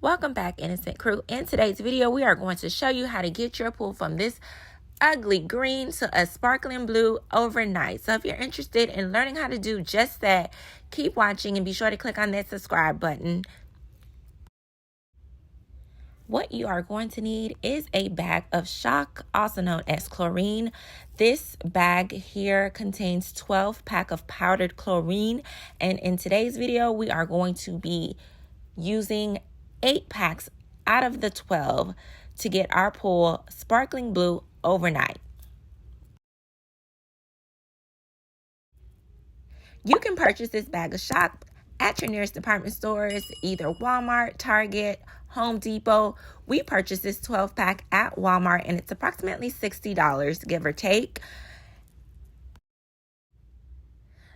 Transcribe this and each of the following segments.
Welcome back, innocent crew. In today's video, we are going to show you how to get your pool from this ugly green to a sparkling blue overnight. So if you're interested in learning how to do just that, keep watching and be sure to click on that subscribe button. What you are going to need is a bag of shock, also known as chlorine. This bag here contains 12 pack of powdered chlorine, and in today's video, we are going to be using 8 packs out of the 12 to get our pool sparkling blue overnight. You can purchase this bag of shock at your nearest department stores, either Walmart, Target, Home Depot. We purchased this 12 pack at Walmart and it's approximately $60, give or take.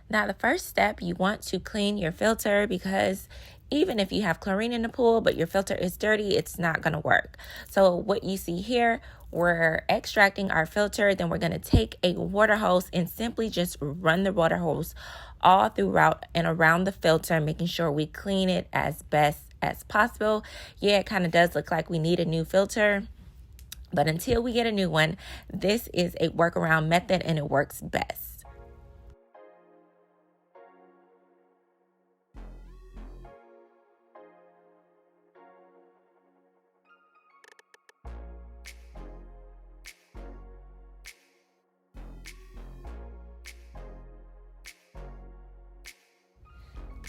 Now, the first step, you want to clean your filter, because even if you have chlorine in the pool but your filter is dirty, it's not going to work. So what you see here, we're extracting our filter. Then we're going to take a water hose and simply just run the water hose all throughout and around the filter, making sure we clean it as best as possible. Yeah, it kind of does look like we need a new filter, but until we get a new one, this is a workaround method and it works best.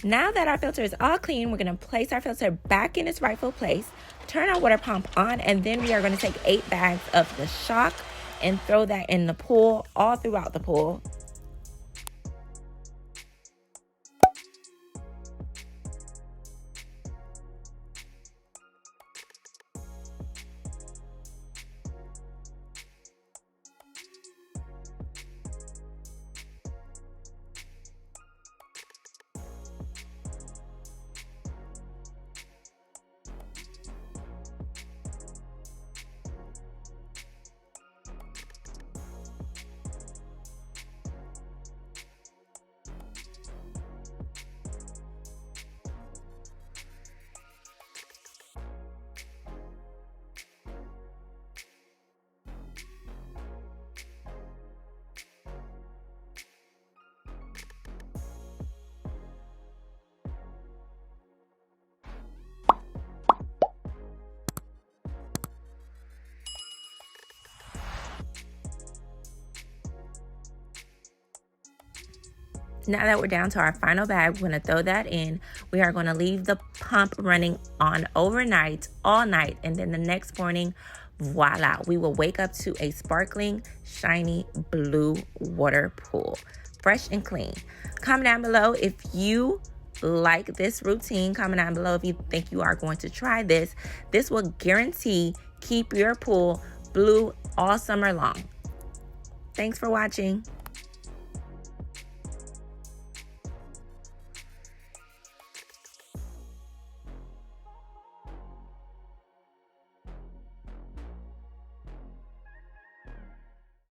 Now that our filter is all clean, we're going to place our filter back in its rightful place, turn our water pump on, and then we are going to take 8 bags of the shock and throw that in the pool, all throughout the pool. Now that we're down to our final bag, we're going to throw that in. We are going to leave the pump running on overnight, all night, and then the next morning, voila, we will wake up to a sparkling, shiny blue water pool, fresh and clean. Comment down below if you like this routine. Comment down below if you think you are going to try this. This will guarantee keep your pool blue all summer long. Thanks for watching.